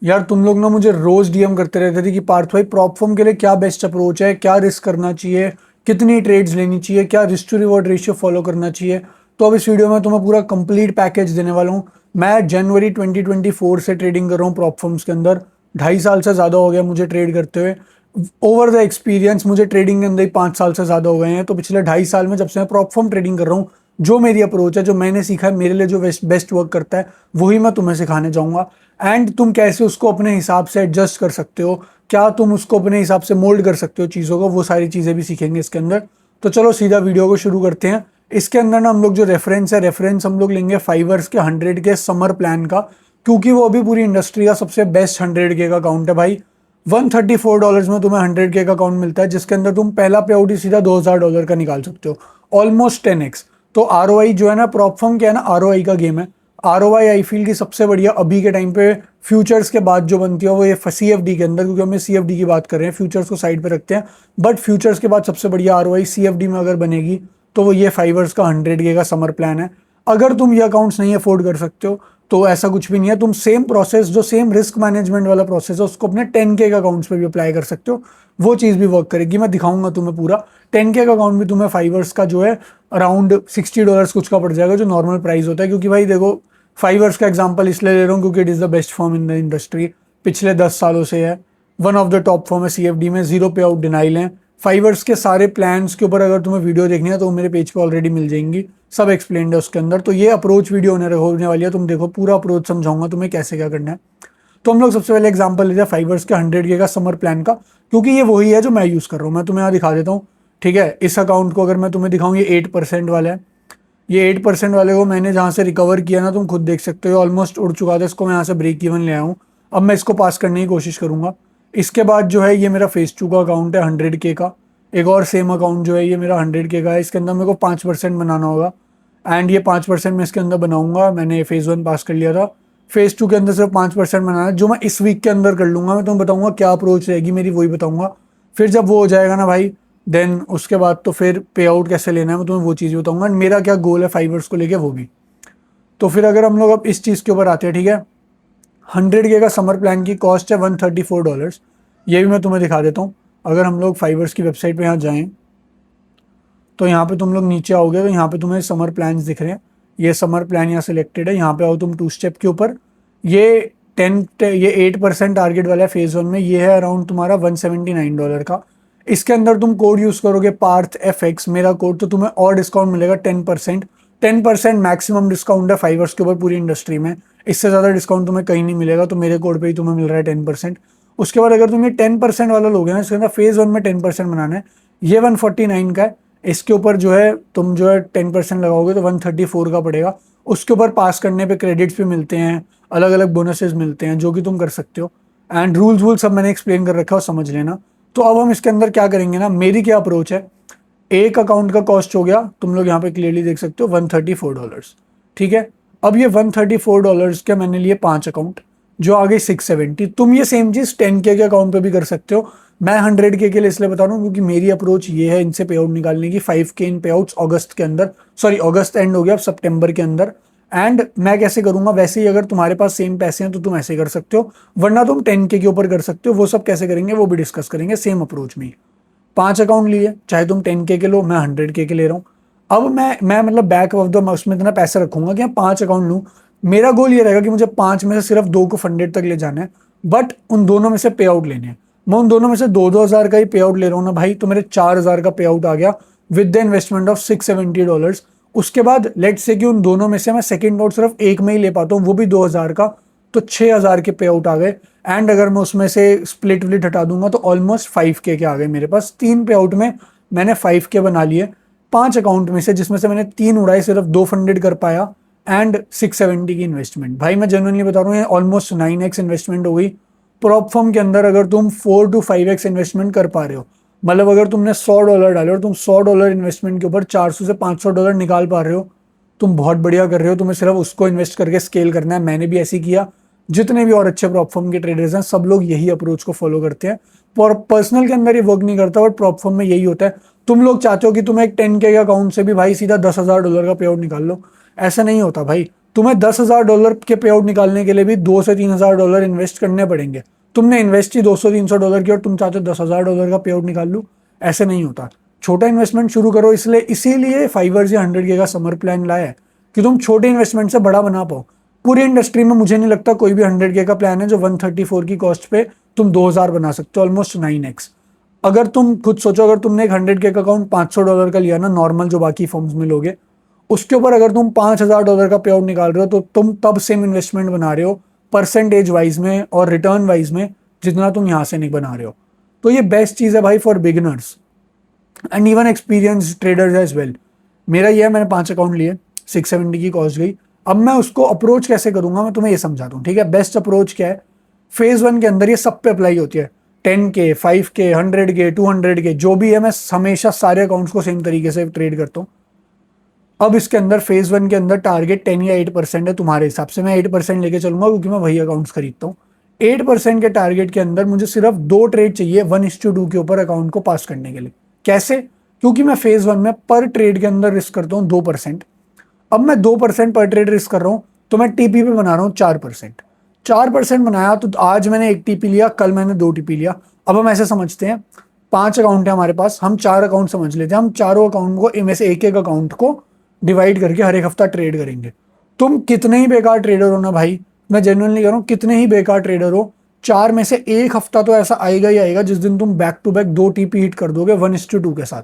यार तुम लोग ना मुझे रोज डीएम करते रहते थे कि पार्थ भाई प्रॉप फॉर्म के लिए क्या बेस्ट अप्रोच है, क्या रिस्क करना चाहिए, कितनी ट्रेड्स लेनी चाहिए, क्या risk to reward ratio follow करना चाहिए। तो अब इस वीडियो में तुम्हें पूरा कंप्लीट पैकेज देने वाला हूँ। मैं जनवरी 2024 से ट्रेडिंग कर रहा हूँ प्रॉप फॉर्म्स के अंदर। 2.5 साल से ज़्यादा हो गया मुझे ट्रेड करते हुए। ओवर द एक्सपीरियंस मुझे ट्रेडिंग के अंदर ही 5 साल से ज़्यादा हो गए हैं। तो पिछले 2.5 साल में जब से मैं प्रॉप फॉर्म ट्रेडिंग कर रहा हूँ, जो मेरी अप्रोच है, जो मैंने सीखा है, मेरे लिए जो बेस्ट वर्क करता है, वही मैं तुम्हें सिखाने जाऊंगा। एंड तुम कैसे उसको अपने हिसाब से एडजस्ट कर सकते हो, क्या तुम उसको अपने हिसाब से मोल्ड कर सकते हो चीज़ों को, वो सारी चीज़ें भी सीखेंगे इसके अंदर। तो चलो सीधा वीडियो को शुरू करते हैं। इसके अंदर ना हम लोग जो रेफरेंस है, रेफरेंस हम लोग लेंगे फाइवर्स के 100 के समर प्लान का, क्योंकि वो अभी पूरी इंडस्ट्री का सबसे बेस्ट 100 के का अकाउंट है भाई। $134 में तुम्हें 100 के का अकाउंट मिलता है, जिसके अंदर तुम पहला पे आउट ही सीधा $2,000 का निकाल सकते हो, ऑलमोस्ट 10x। तो आर जो है ना, प्रॉप फर्म क्या है ना, आर का गेम है। आई फील की सबसे बढ़िया अभी के टाइम पे फ्यूचर्स के बाद जो बनती है वो ये CFD के अंदर, क्योंकि हम CFD की बात कर रहे हैं, फ्यूचर्स को साइड पे रखते हैं। बट फ्यूचर्स के बाद सबसे बढ़िया आर CFD में अगर बनेगी तो वो ये फाइवर्स का 100 के का समर प्लान है। अगर तुम ये अकाउंट्स नहीं अफोर्ड कर सकते हो तो ऐसा कुछ भी नहीं है, तुम सेम प्रोसेस, जो सेम रिस्क मैनेजमेंट वाला प्रोसेस है, उसको अपने 10K के अकाउंट्स पे भी अप्लाई कर सकते हो। वो चीज़ भी वर्क करेगी, मैं दिखाऊंगा तुम्हें पूरा। 10K का अकाउंट भी तुम्हें फाइवर्स का जो है अराउंड $60 कुछ का पड़ जाएगा, जो नॉर्मल प्राइस होता है। क्योंकि भाई देखो, फाइवर्स का एग्जांपल इसलिए ले रहा हूँ क्योंकि it is the best form in the industry, पिछले 10 सालों से है। One of the top form है CFD में, जीरो पे आउट डिनाइल है। फाइवर्स के सारे प्लान्स के ऊपर अगर तुम्हें वीडियो देखनी है तो मेरे पेज पे ऑलरेडी मिल जाएंगी, सब एक्सप्लेन्ड है उसके अंदर। तो ये अप्रोच वीडियो होने वाली है, तुम देखो पूरा अप्रोच समझाऊंगा तुम्हें कैसे क्या करना है। तो हम लोग सबसे पहले एग्जांपल लेते हैं फाइवर्स के 100 के का समर प्लान का, क्योंकि ये वही है जो मैं यूज़ कर रहा हूँ। मैं तुम्हें यहाँ दिखा देता हूँ, ठीक है। इस अकाउंट को अगर मैं तुम्हें दिखाऊँ, ये 8% वाला है। ये 8% वाले को मैंने जहाँ से रिकवर किया ना, तुम खुद देख सकते हो, ऑलमोस्ट उड़ चुका था। इसको मैं यहाँ से ब्रेक इवन ले आया हूँ। अब मैं इसको पास करने की कोशिश करूंगा। इसके बाद जो है ये मेरा फेज 2 का अकाउंट है 100 के का। एक और सेम अकाउंट जो है ये मेरा 100 के का है। इसके अंदर मेरे को 5% बनाना होगा, एंड ये 5% मैं इसके अंदर बनाऊंगा। मैंने फेज 1 पास कर लिया था। फेज 2 के अंदर सिर्फ 5% बनाना है, जो मैं इस वीक के अंदर कर लूंगा। मैं तुम्हें बताऊंगा क्या अप्रोच रहेगी मेरी, वही बताऊंगा। फिर जब वो हो जाएगा ना भाई, देन उसके बाद तो फिर पे आउट कैसे लेना है मैं तुम्हें वो चीज़ बताऊंगा, मेरा क्या गोल है फाइवर्स को लेके वो भी। तो फिर अगर हम लोग अब इस चीज़ के ऊपर आते हैं, ठीक है। 100 के का समर प्लान की कॉस्ट है $134। ये भी मैं तुम्हें दिखा देता हूँ। अगर हम लोग फाइवर्स की वेबसाइट पे यहाँ जाएं तो यहाँ पे तुम लोग नीचे आओगे तो यहाँ पे तुम्हें समर प्लान्स दिख रहे हैं। ये समर प्लान यहाँ सिलेक्टेड है। यहाँ पे आओ तुम 2 स्टेप के ऊपर। ये 8% टारगेट वाला है फेज 1 में। ये है अराउंड तुम्हारा $179 का। इसके अंदर तुम कोड यूज करोगे पार्थ FX, मेरा कोड, तो तुम्हें और डिस्काउंट मिलेगा 10%। 10% मैक्सिमम डिस्काउंट है फाइवर्स के ऊपर पूरी इंडस्ट्री में। इससे ज़्यादा डिस्काउंट तुम्हें कहीं नहीं मिलेगा, तो मेरे कोड पे ही तुम्हें मिल रहा है 10%। उसके बाद अगर तुम ये 10% वाला लोगे ना, इसके अंदर फेज 1 में 10% बनाना है। ये 149 का है। इसके ऊपर जो है तुम जो है 10% लगाओगे तो 134 का पड़ेगा। उसके ऊपर पास करने पे क्रेडिट्स भी मिलते हैं, अलग अलग बोनसेस मिलते हैं, जो कि तुम कर सकते हो। एंड रूल्स वूल सब मैंने एक्सप्लेन कर रखा है, समझ लेना। तो अब हम इसके अंदर क्या करेंगे ना, मेरी क्या अप्रोच है। एक अकाउंट का कॉस्ट हो गया, तुम लोग यहाँ पे क्लियरली देख सकते हो, $134। ठीक है। अब ये $134 के मैंने लिए 5 अकाउंट, जो आ गई 670। तुम ये सेम चीज 10K के अकाउंट पे भी कर सकते हो। मैं 100K के लिए इसलिए बता रहा हूँ क्योंकि मेरी अप्रोच ये है इनसे पे आउट निकालने की। 5K इन पे आउट्स अगस्त के अंदर, सॉरी अगस्त एंड हो गया, अब सितंबर के अंदर। एंड मैं कैसे करूंगा, वैसे ही अगर तुम्हारे पास सेम पैसे हैं तो तुम ऐसे कर सकते हो, वरना तुम 10K के ऊपर कर सकते हो। वो सब कैसे करेंगे वो भी डिस्कस करेंगे सेम अप्रोच में ही। 5 अकाउंट लिए, चाहे तुम 10K के लो, मैं 100K के ले रहा हूँ। अब मैं मतलब बैक ऑफ द उसमें इतना पैसा रखूंगा कि मैं 5 अकाउंट लूँ। मेरा गोल ये रहेगा कि मुझे 5 में से सिर्फ 2 को फंडेड तक ले जाना है, बट उन दोनों में से पे आउट लेने हैं। मैं उन दोनों में से 2-2 हज़ार का ही पे आउट ले रहा हूँ ना भाई, तो मेरे 4 हज़ार का पे आउट आ गया विद द इन्वेस्टमेंट ऑफ $670। उसके बाद लेट से कि उन दोनों में से मैं सेकंड आउट सिर्फ एक में ही ले पाता हूँ, वो भी 2 हज़ार का, तो 6 हज़ार के पे आउट आ गए। एंड अगर मैं उसमें से स्प्लिट विट हटा दूंगा तो ऑलमोस्ट 5K के आ गए मेरे पास। 3 पे आउट में मैंने 5K बना लिए, 5 अकाउंट में से, जिसमें से मैंने 3 उड़ाए, सिर्फ 2 फंडेड कर पाया। एंड 670 की इन्वेस्टमेंट, भाई मैं जेन्युइनली बता रहा हूँ, ऑलमोस्ट 9x इन्वेस्टमेंट हो गई। प्रॉप फर्म के अंदर अगर तुम 4 to 5x इन्वेस्टमेंट कर पा रहे हो, मतलब अगर तुमने $100 डाले और तुम $100 इन्वेस्टमेंट के ऊपर 400 से $500 निकाल पा रहे हो, तुम बहुत बढ़िया कर रहे हो। तुम्हें सिर्फ उसको इन्वेस्ट करके स्केल करना है। मैंने भी ऐसे ही किया। जितने भी और अच्छे प्रॉप फर्म के ट्रेडर्स हैं, सब लोग यही अप्रोच को फॉलो करते हैं। और पर्सनल के अंदर ये वर्क नहीं करता, बट प्रॉप फर्म में यही होता है। तुम लोग चाहते हो कि तुम एक 10K के अकाउंट से भी भाई सीधा $10,000 का पे आउट निकाल लो, ऐसा नहीं होता भाई। तुम्हें $10,000 के पे आउट निकालने के लिए भी $2 से $3,000 इन्वेस्ट करने पड़ेंगे। तुमने इन्वेस्ट ही $200-300 की और तुम चाहते हो $10,000 का पे आउट निकाल लूँ, ऐसे नहीं होता। छोटा इन्वेस्टमेंट शुरू करो, इसलिए इसीलिए फाइवर्स या 100K का समर प्लान लाया है कि तुम छोटे इन्वेस्टमेंट से बड़ा बना पाओ। पूरी इंडस्ट्री में मुझे नहीं लगता कोई भी 100K का प्लान है जो 134 की कॉस्ट पे तुम 2,000 बना सकते हो, ऑलमोस्ट 9x। अगर तुम खुद सोचो, अगर तुमने एक 100K का अकाउंट $500 का लिया ना, नॉर्मल जो बाकी फॉर्म्स में लोगे, उसके ऊपर अगर तुम $5,000 का पे आउट निकाल रहे हो, तो तुम तब सेम इन्वेस्टमेंट बना रहे हो परसेंटेज वाइज में और रिटर्न वाइज में जितना तुम यहाँ से नहीं बना रहे हो। तो ये बेस्ट चीज़ है भाई for beginners and even experience traders as well. मेरा ये है, मैंने 5 अकाउंट लिए, 670 की कॉस्ट गई। अब मैं उसको अप्रोच कैसे करूंगा, मैं तुम्हें ये समझाता हूँ, ठीक है। बेस्ट अप्रोच क्या है, फेज 1 के अंदर ये सब पे अप्लाई होती है। 10K, 5K, 100K, 200K जो भी है, मैं हमेशा सारे अकाउंट्स को सेम तरीके से ट्रेड करता हूँ। अब इसके अंदर फेज 1 के अंदर टारगेट 10 या 8% है तुम्हारे हिसाब से, मैं 8% लेके चलूंगा क्योंकि मैं वही अकाउंट्स खरीदता हूँ। 8% के टारगेट के अंदर मुझे सिर्फ 2 ट्रेड चाहिए 1:2 के ऊपर अकाउंट को पास करने के लिए। कैसे? क्योंकि मैं फेज 1 में पर ट्रेड के अंदर रिस्क करता हूँ 2%। अब मैं 2% पर ट्रेड रिस्क कर रहा हूँ, तो मैं टीपी पे बना रहा हूँ 4%। 4% बनाया तो आज मैंने 1 टीपी लिया, कल मैंने 2 टीपी लिया। अब हम ऐसे समझते हैं 5 अकाउंट है हमारे पास, हम 4 अकाउंट समझ लेते हैं। हम चारों अकाउंट को इनमें से एक अकाउंट को डिवाइड करके हर एक हफ्ता ट्रेड करेंगे। तुम कितने ही बेकार ट्रेडर हो ना भाई, मैं जेन्युइनली कह रहा हूँ, कितने ही बेकार ट्रेडर हो, 4 में से एक हफ्ता तो ऐसा आएगा ही आएगा जिस दिन तुम back to back 2 TP hit कर दोगे 1:2 के साथ।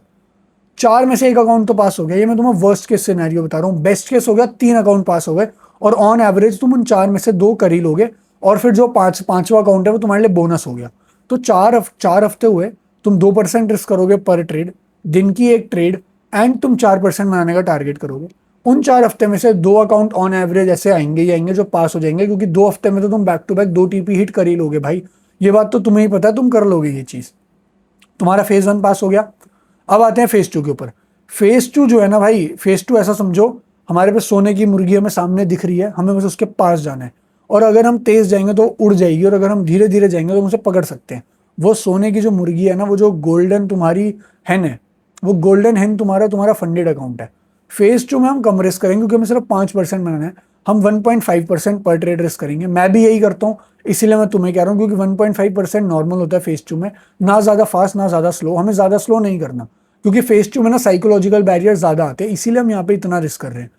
4 में से एक अकाउंट तो पास हो गया। ये मैं तुम्हें वर्स्ट केस सिनेरियो बता रहा हूँ। बेस्ट केस हो गया 3 अकाउंट पास हो गए, और ऑन एवरेज तुम उन 4 में से 2 कर ही लोगे, और फिर जो पांचवा अकाउंट है वो तुम्हारे लिए बोनस हो गया। तो 4 हफ्ते हुए, तुम 2% रिस्क करोगे पर ट्रेड, दिन की एक ट्रेड, एंड तुम 4% बनाने का टारगेट करोगे। उन 4 हफ्ते में से 2 अकाउंट ऑन एवरेज ऐसे आएंगे ही आएंगे जो पास हो जाएंगे, क्योंकि 2 हफ्ते में तो तुम back to back 2 TP hit कर ही लोगे भाई। ये बात तो तुम्हें ही पता है, तुम कर लोगे ये चीज। तुम्हारा फेज 1 पास हो गया। अब आते हैं फेज 2 के ऊपर। फेज 2 जो है ना भाई, फेज 2 ऐसा समझो हमारे पास सोने की मुर्गी हमें सामने दिख रही है, हमें बस उसके पास जाना है, और अगर हम तेज जाएंगे तो उड़ जाएगी, और अगर हम धीरे धीरे जाएंगे तो हम उसे पकड़ सकते हैं। वो सोने की जो मुर्गी है ना, वो जो गोल्डन तुम्हारी हैन है, वो गोल्डन हैन तुम्हारा फंडेड अकाउंट है। फेज 2 में हम कम रिस्क करेंगे क्योंकि हमें सिर्फ 5% बनाना है। हम 1.5% पर ट्रेड रिस्क करेंगे। मैं भी यही करता हूँ, इसीलिए मैं तुम्हें कह रहा हूँ, क्योंकि 1.5% नॉर्मल होता है फेज 2 में, ना ज्यादा फास्ट ना ज्यादा स्लो। हमें ज्यादा स्लो नहीं करना, क्योंकि फेज 2 में ना साइकोलॉजिकल बैरियर ज्यादा आते हैं, इसीलिए हम यहाँ पे इतना रिस्क कर रहे हैं।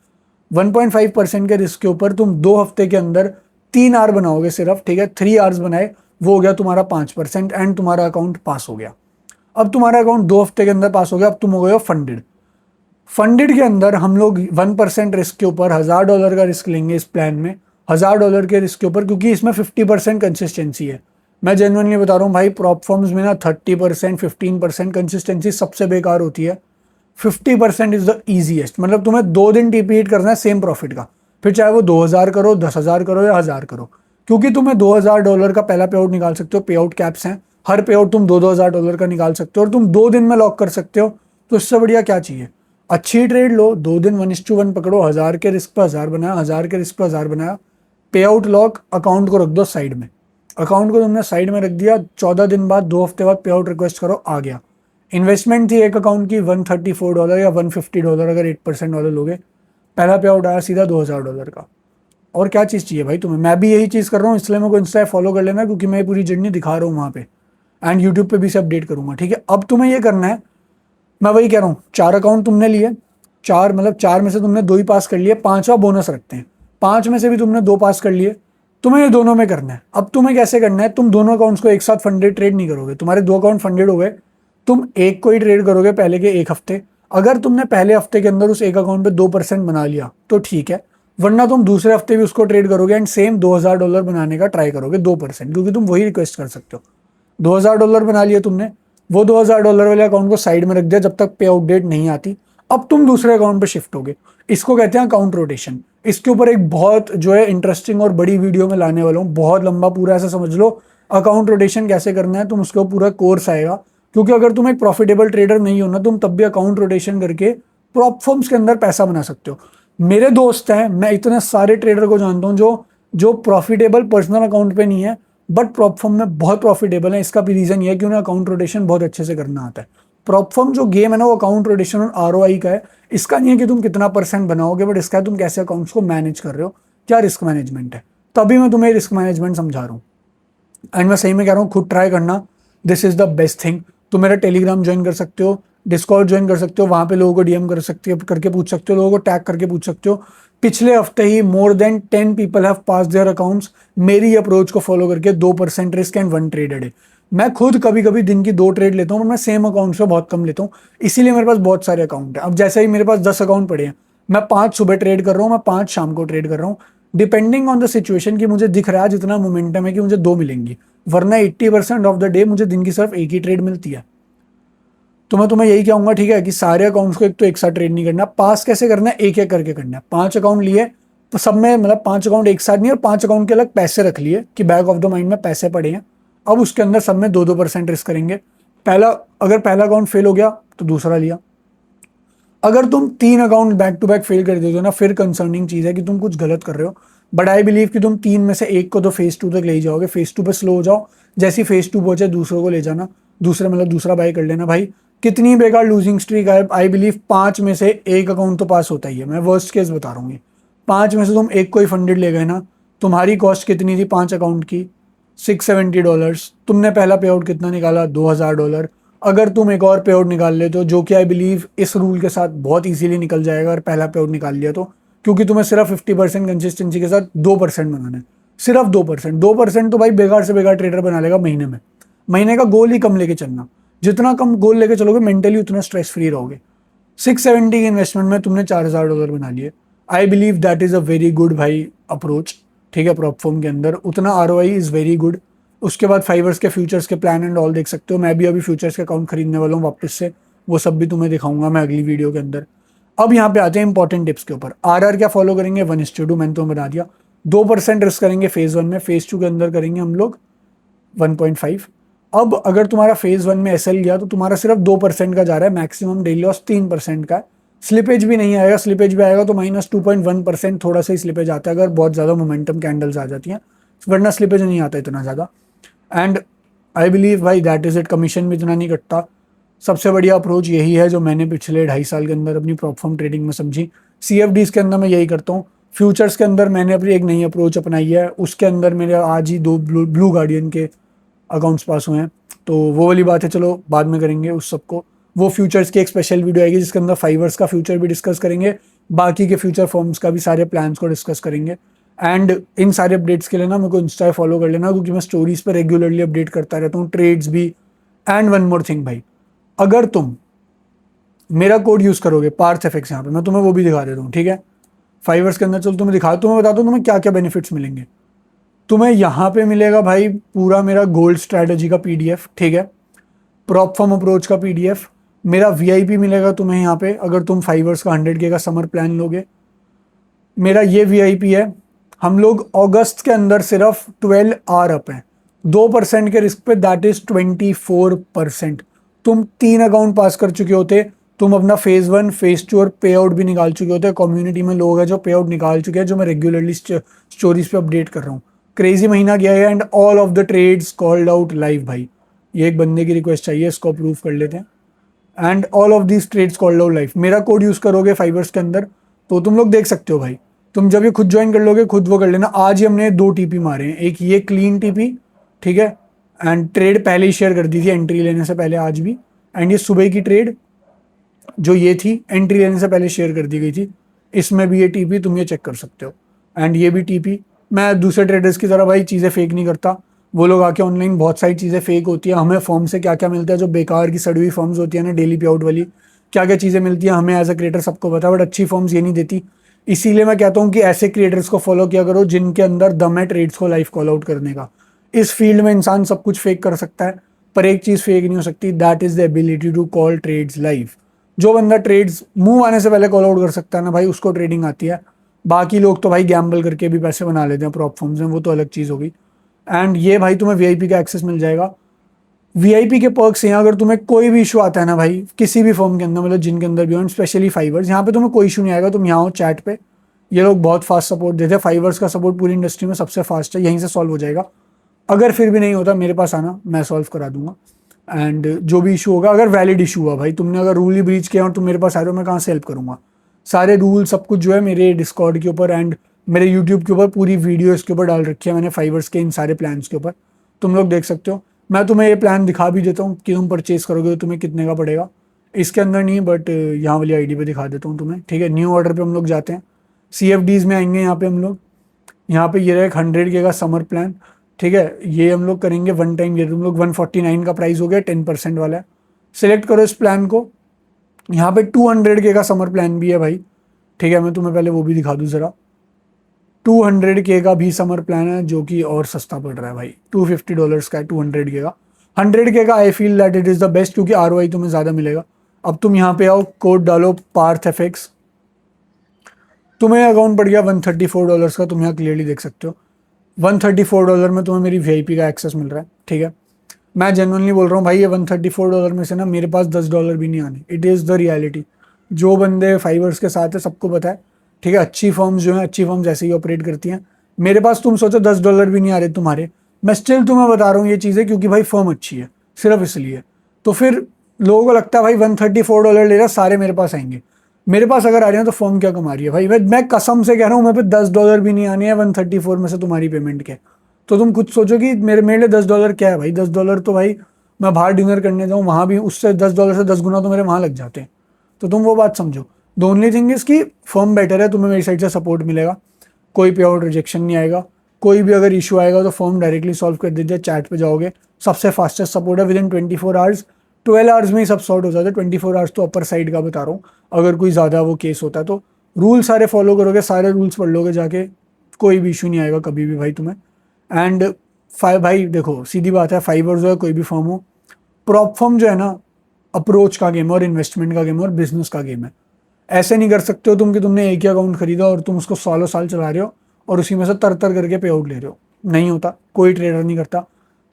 1.5% के रिस्क के ऊपर तुम 2 हफ्ते के अंदर 3 आवर बनाओगे सिर्फ, ठीक है। 3 आवर्स बनाए, वो हो गया तुम्हारा 5%, एंड तुम्हारा अकाउंट पास हो गया। अब तुम्हारा अकाउंट 2 हफ्ते के अंदर पास हो गया, अब तुम हो गए हो फंडेड। फंडेड के अंदर हम लोग 1% रिस्क के ऊपर $1,000 का रिस्क लेंगे इस प्लान में, $1,000 के रिस्क के ऊपर, क्योंकि इसमें 50% कंसिस्टेंसी है। मैं जेन्युइनली बता रहा हूँ भाई, प्रॉप फॉर्म्स में ना 30%, 15% कंसिस्टेंसी सबसे बेकार होती है। 50% इज द ईजीएस्ट। मतलब तुम्हें 2 दिन टीपीट करना है सेम प्रॉफिट का, फिर चाहे वो 2,000 करो, 10,000 करो या 1,000 करो, क्योंकि तुम्हें $2,000 का पहला पे आउट निकाल सकते हो। पे आउट कैप्स हैं, हर पे आउट तुम $2,000 का निकाल सकते हो, और तुम 2 दिन में लॉक कर सकते हो। तो इससे बढ़िया क्या चाहिए। अच्छी ट्रेड लो, 2 दिन 1:1 पकड़ो, 1,000 के रिस्क पर 1,000 बनाया, 1,000 के रिस्क पर 1,000 बनाया, पे आउट लॉक, अकाउंट को रख दो साइड में। अकाउंट को तुमने साइड में रख दिया, 14 दिन बाद, 2 हफ्ते बाद पे आउट रिक्वेस्ट करो, आ गया। इन्वेस्टमेंट थी एक अकाउंट की $134 या $150, अगर 8% वाले लोगे, पहला पे आउट आया सीधा $2,000 का। और क्या चीज़ चाहिए भाई तुम्हें। मैं भी यही चीज़ कर रहा हूँ, इसलिए मेरे को इंस्टा फॉलो कर लेना, क्योंकि मैं पूरी जर्नी दिखा रहा हूँ वहाँ पे, एंड यूट्यूब पे भी से अपडेट करूंगा, ठीक है। अब तुम्हें ये करना है, मैं वही कह रहा हूँ, 4 अकाउंट तुमने लिए, 4 में से तुमने 2 ही पास कर लिए, 5वां बोनस रखते हैं, 5 में से भी तुमने 2 पास कर लिए। तुम्हें ये दोनों में करना है। अब तुम्हें कैसे करना है, तुम दोनों अकाउंट्स को एक साथ फंडेड ट्रेड नहीं करोगे। तुम्हारे 2 अकाउंट फंडेड हो गए, तुम एक को ही ट्रेड करोगे पहले के 1 हफ्ते। अगर तुमने पहले हफ्ते के अंदर उस एक अकाउंट पे 2% बना लिया तो ठीक है, वरना तुम दूसरे हफ्ते भी उसको ट्रेड करोगे, एंड सेम $2,000 बनाने का ट्राई करोगे 2%, क्योंकि तुम वही रिक्वेस्ट कर सकते हो। $2,000 बना लिए तुमने, वो $2,000 वाले अकाउंट को साइड में रख दिया जब तक पे आउट डेट नहीं आती। अब तुम दूसरे अकाउंट पे शिफ्ट होगे, इसको कहते हैं अकाउंट रोटेशन। इसके ऊपर एक बहुत जो है इंटरेस्टिंग और बड़ी वीडियो में लाने वाला हूँ, बहुत लंबा, पूरा ऐसा समझ लो अकाउंट रोटेशन कैसे करना है, तुम उसको पूरा कोर्स आएगा। क्योंकि अगर तुम एक प्रॉफिटेबल ट्रेडर नहीं हो ना, तुम तब भी अकाउंट रोटेशन करके प्रॉप फॉर्म्स के अंदर पैसा बना सकते हो। मेरे दोस्त हैं, मैं इतने सारे ट्रेडर को जानता हूँ जो जो प्रॉफिटेबल पर्सनल अकाउंट पे नहीं है, बट प्रॉप फॉर्म में बहुत प्रॉफिटेबल है। इसका भी रीजन ये है कि उन्हें अकाउंट रोटेशन बहुत अच्छे से करना आता है। प्रॉप फर्म जो गेम है ना वो अकाउंट रोटेशन और आरओआई का है। इसका नहीं है कि तुम कितना परसेंट बनाओगे, बट इसका है तुम कैसे अकाउंट्स को मैनेज कर रहे हो, क्या रिस्क मैनेजमेंट है। तभी मैं तुम्हें रिस्क मैनेजमेंट समझा रहा हूँ। एंड मैं सही में कह रहा हूँ, खुद ट्राई करना, this is the best thing. तुम मेरा टेलीग्राम ज्वाइन कर सकते हो, डिस्कॉर्ड ज्वाइन कर सकते हो, वहां पे लोगों को डीएम कर सकते हो, करके पूछ सकते हो, लोगों को टैग करके पूछ सकते हो। पिछले हफ्ते ही more than 10 people have pass their accounts मेरी अप्रोच को फॉलो करके 2% रिस्क एंड 1 ट्रेड डे। मैं खुद कभी कभी दिन की 2 ट्रेड लेता हूँ, पर मैं सेम अकाउंट से बहुत कम लेता हूँ, इसीलिए मेरे पास बहुत सारे अकाउंट है। अब जैसे ही मेरे पास 10 अकाउंट पड़े हैं, मैं 5 सुबह ट्रेड कर रहा हूँ, मैं 5 शाम को ट्रेड कर रहा हूँ, डिपेंडिंग ऑन द सिचुएशन की मुझे दिख रहा है जितना मोमेंटम है कि मुझे 2 मिलेंगी, वरना 80% ऑफ द डे मुझे दिन की सिर्फ एक ही ट्रेड मिलती है। तो मैं तुम्हें यही कहूंगा, ठीक है, कि सारे अकाउंट्स को एक तो एक साथ ट्रेड नहीं करना, पास कैसे करना है, एक एक करके करना है। 5 अकाउंट लिए तो सब में मतलब 5 अकाउंट एक साथ नहीं, और 5 अकाउंट के अलग पैसे रख लिए कि बैक ऑफ द माइंड में पैसे पड़े हैं। अब उसके अंदर सब में 2-2% रिस्क करेंगे। अगर पहला अकाउंट फेल हो गया तो दूसरा लिया। अगर तुम 3 account back to back fail कर देते हो ना, फिर कंसर्निंग चीज है कि तुम कुछ गलत कर रहे हो। बट आई बिलीव कि तुम 3 में से एक को तो फेज 2 तक ले जाओगे। फेज 2 पे स्लो हो जाओ, जैसी फेज 2 पहुंचे दूसरों को ले जाना, दूसरे मतलब दूसरा बाय कर लेना। भाई कितनी बेकार लूजिंग स्ट्रीक है, आई बिलीव 5 में से एक अकाउंट तो पास होता ही है। मैं वर्स्ट केस बता रहा हूँ ये, 5 में से तुम एक कोई फंडेड ले गए ना, तुम्हारी कॉस्ट कितनी थी 5 अकाउंट की, $670। तुमने पहला पे आउट कितना निकाला, $2000। अगर तुम एक और पे आउट निकाल लेते हो, जो कि आई बिलीव इस रूल के साथ बहुत इजीली निकल जाएगा अगर पहला पे आउट निकाल लिया तो, क्योंकि तुम्हें सिर्फ 50% कंसिस्टेंसी के साथ 2% बनाना है, सिर्फ 2%। 2% तो भाई बेकार से बेकार ट्रेडर बना लेगा महीने में। महीने का गोल ही कम लेके चलना, जितना कम गोल लेके चलोगे मेंटली उतना स्ट्रेस फ्री रहोगे। 670 की इन्वेस्टमेंट में तुमने $4000 बना लिए। I believe that is a very good भाई अप्रोच, ठीक है। प्रॉप फॉर्म के अंदर उतना आरओआई इज वेरी गुड। उसके बाद फाइवर्स के फ्यूचर्स के प्लान एंड ऑल देख सकते हो। मैं भी अभी फ्यूचर्स के अकाउंट खरीदने वाला हूँ वापस से, वो सब भी तुम्हें दिखाऊंगा मैं अगली वीडियो के अंदर। अब यहाँ पे आते हैं इंपॉर्टेंट टिप्स के ऊपर। आरआर क्या फॉलो करेंगे, 1:2 मैंने तुम्हें बता दिया। 2% रिस्क करेंगे फेज 1 में, फेज 2 के अंदर करेंगे हम लोग 1.5। अब अगर तुम्हारा फेज 1 में एसएल गया तो तुम्हारा सिर्फ 2% का जा रहा है, मैक्सिमम डेली लॉस 3% का है। स्लिपेज भी नहीं आएगा, स्लिपेज भी आएगा तो -2.1%, थोड़ा सा ही स्लिपेज आता है अगर बहुत ज़्यादा मोमेंटम कैंडल्स आ जाती हैं, वरना स्लिपेज नहीं आता इतना ज़्यादा। एंड आई बिलीव भाई दैट इज इट, कमीशन भी इतना नहीं कटता। सबसे बढ़िया अप्रोच यही है जो मैंने पिछले 2.5 साल के अंदर अपनी प्रॉप फॉर्म ट्रेडिंग में समझी। सीएफडीज के अंदर मैं यही करता हूँ। फ्यूचर्स के अंदर मैंने अपनी एक नई अप्रोच अपनाई है, उसके अंदर मेरे आज ही 2 ब्लू गार्डियन के अकाउंट्स पास हुए हैं। तो वो वाली बात है, चलो बाद में करेंगे उस सबको। वो फ्यूचर्स की एक स्पेशल वीडियो आएगी जिसके अंदर फाइवर्स का फ्यूचर भी डिस्कस करेंगे, बाकी के फ्यूचर फॉर्म्स का भी सारे प्लान्स को डिस्कस करेंगे। एंड इन सारे अपडेट्स के लिए ना मेरे को इंस्टा फॉलो कर लेना, क्योंकि मैं स्टोरीज पर रेगुलरली अपडेट करता रहता हूँ, ट्रेड्स भी। एंड वन मोर थिंग भाई, अगर तुम मेरा कोड यूज करोगे पार्थ एफएक्स, यहाँ पे मैं तुम्हें वो भी दिखा देता हूँ, ठीक है। फाइवर्स के अंदर चलो तुम्हें बता दूँ तुम्हें क्या क्या बेनिफिट्स मिलेंगे। तुम्हें यहाँ पे मिलेगा भाई पूरा मेरा गोल्ड स्ट्रैटेजी का पीडीएफ, ठीक है। प्रॉप फॉर्म अप्रोच का पीडीएफ, मेरा वीआईपी मिलेगा तुम्हें यहाँ पे अगर तुम फाइवर्स का 100K का समर प्लान लोगे। मेरा ये वीआईपी है। हम लोग अगस्त के अंदर सिर्फ 12 आर अप हैं, 2% के रिस्क पे, दैट इज 24%। तुम 3 अकाउंट पास कर चुके होते, तुम अपना फेज 1 फेज 2 और पे आउट भी निकाल चुके होते। कम्युनिटी में लोग हैं जो पे आउट निकाल चुके हैं, जो मैं रेगुलरली स्टोरीज पे अपडेट कर रहा हूँ। क्रेजी महीना गया है and all of the trades called out live भाई। ये एक बंदे की रिक्वेस्ट चाहिए, इसको अप्रूव कर लेते हैं। And all of these trades called out live. मेरा कोड यूज करोगे फाइवर्स के अंदर तो तुम लोग देख सकते हो भाई। तुम जब ये खुद ज्वाइन कर लोगे खुद वो कर लेना। आज ही हमने 2 टीपी मारे हैं, एक ये क्लीन टीपी, ठीक है, एंड ट्रेड पहले ही शेयर कर दी थी एंट्री लेने से पहले आज भी। एंड ये सुबह की ट्रेड जो ये थी एंट्री लेने से पहले शेयर कर दी गई थी, इसमें भी ये टीपी तुम ये चेक कर सकते हो। एंड ये भी टीपी। मैं दूसरे ट्रेडर्स की तरह भाई चीज़ें फेक नहीं करता। वो लोग आके ऑनलाइन बहुत सारी चीज़ें फेक होती है, हमें फॉर्म से क्या क्या मिलता है, जो बेकार की सड़ी हुई फॉर्म्स होती है ना डेली पे आउट वाली, क्या क्या चीज़ें मिलती है हमें एज अ क्रिएटर सबको पता है, बट अच्छी फॉर्म्स ये नहीं देती। इसीलिए मैं कहता हूँ कि ऐसे क्रिएटर्स को फॉलो किया करो जिनके अंदर दम है ट्रेड्स को लाइव कॉल आउट करने का। इस फील्ड में इंसान सब कुछ फेक कर सकता है, पर एक चीज़ फेक नहीं हो सकती, that is the ability to call trades live. जो बंदा ट्रेड्स मुंह आने से पहले कॉल आउट कर सकता है ना भाई, उसको ट्रेडिंग आती है। बाकी लोग तो भाई गैम्बल करके भी पैसे बना लेते हैं प्रॉप फॉर्म्स में, वो तो अलग चीज़ होगी। एंड ये भाई तुम्हें वीआईपी का एक्सेस मिल जाएगा। वीआईपी के पर्क्स हैं, अगर तुम्हें कोई भी इशू आता है ना भाई किसी भी फॉर्म के अंदर, मतलब जिनके अंदर भी हो, स्पेशली फाइवर्स, यहाँ पे तुम्हें कोई इशू नहीं आएगा। तुम यहाँ हो चैट पे, ये लोग बहुत फास्ट सपोर्ट देते हैं। फाइवर्स का सपोर्ट पूरी इंडस्ट्री में सबसे फास्ट है, यहीं से सॉल्व हो जाएगा। अगर फिर भी नहीं होता मेरे पास आना, मैं सॉल्व करा दूंगा। एंड जो भी इशू होगा, अगर वैलिड इशू हुआ भाई, तुमने अगर रूल ही ब्रीच किया और तुम मेरे पास आ रहे हो, मैं कहाँ से हेल्प करूँगा। सारे रूल सब कुछ जो है मेरे डिस्कॉर्ड के ऊपर एंड मेरे यूट्यूब के ऊपर पूरी वीडियो इसके ऊपर डाल रखी है मैंने, फाइवर्स के इन सारे प्लान्स के ऊपर, तुम लोग देख सकते हो। मैं तुम्हें ये प्लान दिखा भी देता हूँ कि तुम परचेज करोगे तो तुम्हें कितने का पड़ेगा, इसके अंदर नहीं, बट यहाँ वाली आईडी पे दिखा देता हूँ तुम्हें, ठीक है। न्यू ऑर्डर पे हम लोग जाते हैं, CFDs में आएंगे यहाँ पे हम लोग। यहाँ पे ये रहा 100K का समर प्लान, ठीक है। ये हम लोग करेंगे वन टाइम, ये तुम लोग 149 का प्राइस हो गया, 10% वाला है। सिलेक्ट करो इस प्लान को। यहाँ पे 200K का समर प्लान भी है भाई, ठीक है। मैं तुम्हें पहले वो भी दिखा दूँ ज़रा, 200K का भी समर प्लान है जो कि और सस्ता पड़ रहा है भाई, $250 का है 200K का। 100K का I feel that it is the best, क्योंकि ROI तुम्हें ज़्यादा मिलेगा। अब तुम यहाँ पे आओ, कोड डालो PARTHFX, तुम्हें अकाउंट पड़ गया $134 का, तुम यहाँ क्लियरली देख सकते हो। $134 में तुम्हें मेरी VIP का एक्सेस मिल रहा है, ठीक है। मैं जेन्युइनली बोल रहा हूँ भाई, ये $134 में से ना मेरे पास $10 भी नहीं आने, इट इज़ द रियलिटी। जो बंदे फाइवर्स के साथ है सबको पता है, ठीक है। अच्छी फर्म्स जो हैं, अच्छी फर्म्स ऐसे ही ऑपरेट करती हैं। मेरे पास तुम सोचो $10 भी नहीं आ रहे तुम्हारे, मैं स्टिल तुम्हें बता रहा हूँ ये चीज़ें, क्योंकि भाई फर्म अच्छी है, सिर्फ इसलिए। तो फिर लोगों को लगता है भाई $134 ले रहा, सारे मेरे पास आएंगे। मेरे पास अगर आ रहे हैं तो फर्म क्या कमा रही है भाई, मैं कसम से कह रहा हूँ, मेरे पे $10 भी नहीं आने हैं 134 में से तुम्हारी पेमेंट के। तो तुम खुद सोचो कि मेरे लिए $10 क्या है भाई। $10 तो भाई मैं बाहर डिनर करने जाऊँ वहाँ भी उससे $10 से 10 गुना तो मेरे वहाँ लग जाते हैं। तो तुम वो बात समझो। द ओनली थिंग इज कि फर्म बेटर है, तुम्हें मेरी साइड से सपोर्ट मिलेगा, कोई पे आउट रिजेक्शन नहीं आएगा, कोई भी अगर इशू आएगा तो फर्म डायरेक्टली सॉल्व कर देती है, चैट पे जाओगे, सबसे फास्टेस्ट सपोर्ट है, विद इन 24 आवर्स, 12 आवर्स में ही सब सॉर्ट हो जाता है। 24 आवर्स तो अपर साइड का बता रहा हूँ, अगर कोई ज़्यादा वो केस होता है तो रूल सारे फॉलो करोगे, सारे रूल्स पढ़ लोगे जाके, कोई भी इशू नहीं आएगा कभी भी भाई तुम्हें। एंड भाई देखो सीधी बात है, फाइवर्स हो या कोई भी फर्म हो, प्रॉप फर्म जो है ना, अप्रोच का गेम है और इन्वेस्टमेंट का गेम है और बिजनेस का गेम है। ऐसे नहीं कर सकते हो तुम कि तुमने एक ही अकाउंट खरीदा और तुम उसको सालों साल चला रहे हो और उसी में से तर तर करके पे आउट ले रहे हो, नहीं होता, कोई ट्रेडर नहीं करता।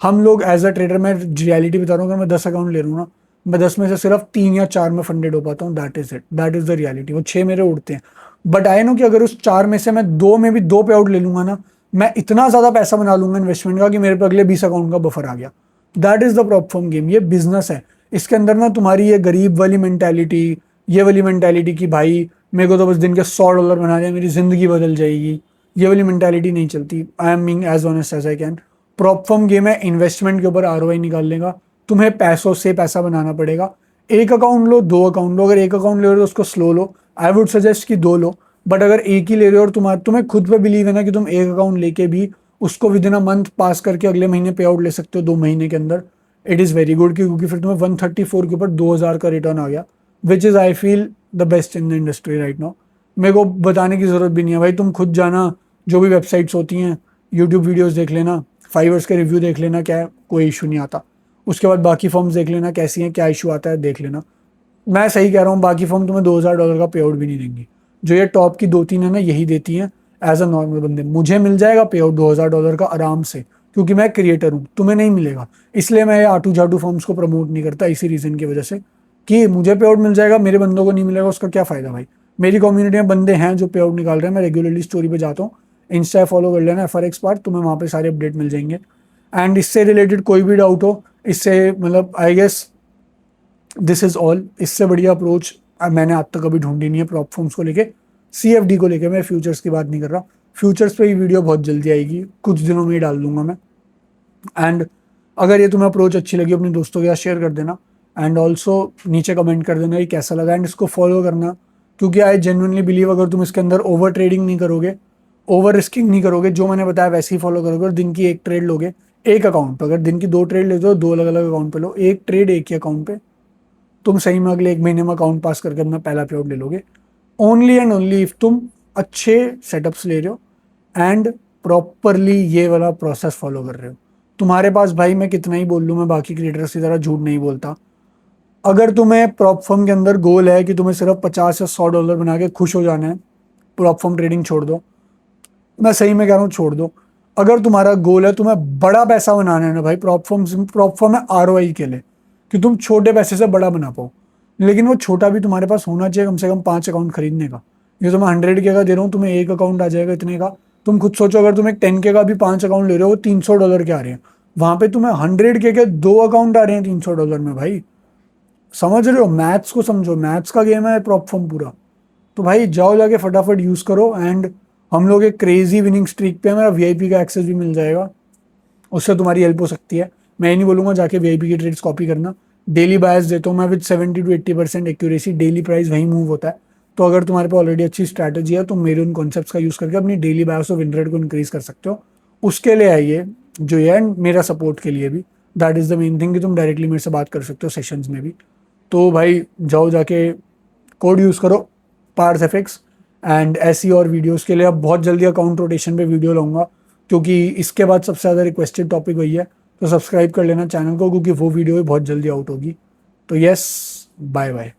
हम लोग एज अ ट्रेडर, मैं रियलिटी बता रहा हूँ, अगर मैं 10 अकाउंट ले रहा हूँ ना, मैं 10 में से सिर्फ 3 या 4 में फंडेड हो पाता हूँ, that is it, that is the reality. वो 6 मेरे उड़ते हैं, बट आई नो कि अगर उस 4 में से मैं 2 में भी 2 पे आउट ले लूंगा ना, मैं इतना ज्यादा पैसा बना लूंगा इन्वेस्टमेंट का कि मेरे पे अगले 20 अकाउंट का बफर आ गया। That is the prop firm game, ये बिजनेस है। इसके अंदर ना तुम्हारी ये गरीब वाली मेंटेलिटी, ये वाली मेंटेलिटी कि भाई मेरे को तो बस दिन के $100 बना दिया मेरी जिंदगी बदल जाएगी, ये वाली मेंटेलिटी नहीं चलती। I am being as honest as I can. Prop firm game है, इन्वेस्टमेंट के ऊपर ROI निकालने का, तुम्हें पैसों से पैसा बनाना पड़ेगा। एक अकाउंट लो, 2 अकाउंट लो, अगर एक अकाउंट ले रहे हो तो उसको slow low, I would suggest कि 2 लो। बट अगर एक ही ले रहे हो और तुम्हें खुद पे बिलीव है ना कि तुम एक अकाउंट लेके भी उसको विद इन अ मंथ पास करके अगले महीने पे आउट ले सकते हो 2 महीने के अंदर, इट इज़ वेरी गुड, क्योंकि फिर तुम्हें 134 के ऊपर 2000 का रिटर्न आ गया, which is I feel the best in the industry right now. मेरे को बताने की ज़रूरत भी नहीं है भाई, तुम खुद जाना, जो भी वेबसाइट्स होती हैं, यूट्यूब वीडियोस देख लेना, फाइवर्स के रिव्यू देख लेना, क्या है कोई इशू नहीं आता। उसके बाद बाकी फॉर्म्स देख लेना कैसी हैं, क्या इशू आता है देख लेना। मैं सही कह रहा हूँ, बाकी फॉर्म तुम्हें $2000 का पे आउट भी नहीं देंगी, जो ये टॉप की 2-3 है ना यही देती हैं एज अ नॉर्मल बंदे। मुझे मिल जाएगा पे आउट $2000 का आराम से, क्योंकि मैं क्रिएटर हूँ, तुम्हें नहीं मिलेगा। इसलिए मैं आटू झाटू फॉर्म्स को प्रमोट नहीं करता, इसी रीज़न की वजह से कि मुझे पे आउट मिल जाएगा, मेरे बंदों को नहीं मिलेगा, उसका क्या फ़ायदा भाई। मेरी कम्युनिटी में बंदे हैं जो पे आउट निकाल रहे हैं, मैं रेगुलरली स्टोरी पे जाता हूँ, इंस्टा फॉलो कर लेना FRX पार्ट, तुम्हें वहाँ पे सारे अपडेट मिल जाएंगे। एंड इससे रिलेटेड कोई भी डाउट हो, इससे मतलब I guess this is all, इससे बढ़िया अप्रोच मैंने आज तक कभी ढूंढी नहीं है प्रॉप फॉर्म्स को लेके। CFD को लेके, मैं फ्यूचर्स की बात नहीं कर रहा, फ्यूचर्स पे ही वीडियो बहुत जल्दी आएगी, कुछ दिनों में ही डाल दूंगा मैं। एंड अगर ये तुम्हें अप्रोच अच्छी लगी अपने दोस्तों के साथ शेयर कर देना, एंड ऑल्सो नीचे कमेंट कर देना कि कैसा लगा, एंड इसको फॉलो करना, क्योंकि आई जेन्युइनली बिलीव अगर तुम इसके अंदर ओवर ट्रेडिंग नहीं करोगे, ओवर रिस्किंग नहीं करोगे, जो मैंने बताया वैसे ही फॉलो करोगे और दिन की एक ट्रेड लोगे एक अकाउंट पर, अगर दिन की 2 ट्रेड लेते हो 2 अलग अलग अकाउंट पे लो, एक ट्रेड एक ही अकाउंट पे, तुम सही में अगले 1 महीने में अकाउंट पास करके अपना पहला पे आउट ले लोगे। ओनली एंड ओनली इफ तुम अच्छे सेटअप्स ले रहे हो एंड प्रॉपरली ये वाला प्रोसेस फॉलो कर रहे हो। तुम्हारे पास भाई मैं कितना ही बोल लूँ, मैं बाकी क्रिएटर्स की तरह झूठ नहीं बोलता, अगर तुम्हें प्रॉप फर्म के अंदर गोल है कि तुम्हें सिर्फ 50 या $100 बना के खुश हो जाना है, प्रॉप फर्म ट्रेडिंग छोड़ दो, मैं सही में कह रहा हूँ छोड़ दो। अगर तुम्हारा गोल है तुम्हें बड़ा पैसा बनाना है ना भाई, प्रॉप फर्म है ROI के लिए, कि तुम छोटे पैसे से बड़ा बना पाओ, लेकिन वो छोटा भी तुम्हारे पास होना चाहिए, कम से कम 5 अकाउंट खरीदने का। ये तो मैं 100K का दे रहा हूँ, तुम्हें एक अकाउंट आ जाएगा इतने का। तुम खुद सोचो, अगर तुम एक 10K का भी 5 अकाउंट ले रहे हो, वो $300 के आ रहे हैं, वहां पे तुम्हें 100K के 2 अकाउंट आ रहे हैं $300 में भाई। समझ रहे हो, मैथ्स को समझो, मैथ्स का गेम है प्रॉप फॉर्म पूरा। तो भाई जाओ जाके फटाफट यूज करो। एंड हम लोग एक क्रेजी विनिंग स्ट्रीक पे हैं, मेरा वीआईपी का एक्सेस भी मिल जाएगा, उससे तुम्हारी हेल्प हो सकती है। मैं ये नहीं बोलूंगा जाके वीआईपी की ट्रेड्स कॉपी करना। डेली बायस देता हूँ मैं with 70 to 80% accuracy, daily price वहीं मूव होता है। तो अगर तुम्हारे पास ऑलरेडी अच्छी स्ट्रैटेजी है तो मेरे उन कॉन्सेप्ट्स का यूज करके अपनी डेली बायस और विन रेट को इंक्रीज कर सकते हो। उसके लिए आइए जो ये है, मेरा सपोर्ट के लिए भी, that is the main thing कि तुम डायरेक्टली मेरे से बात कर सकते हो सेशंस में भी। तो भाई जाओ जाके कोड यूज़ करो, पार्स एफएक्स। एंड ऐसी और वीडियोस के लिए अब बहुत जल्दी अकाउंट रोटेशन पे वीडियो लाऊंगा, क्योंकि इसके बाद सबसे ज़्यादा रिक्वेस्टेड टॉपिक वही है। तो सब्सक्राइब कर लेना चैनल को, क्योंकि वो वीडियो भी बहुत जल्दी आउट होगी। तो यस, बाय बाय।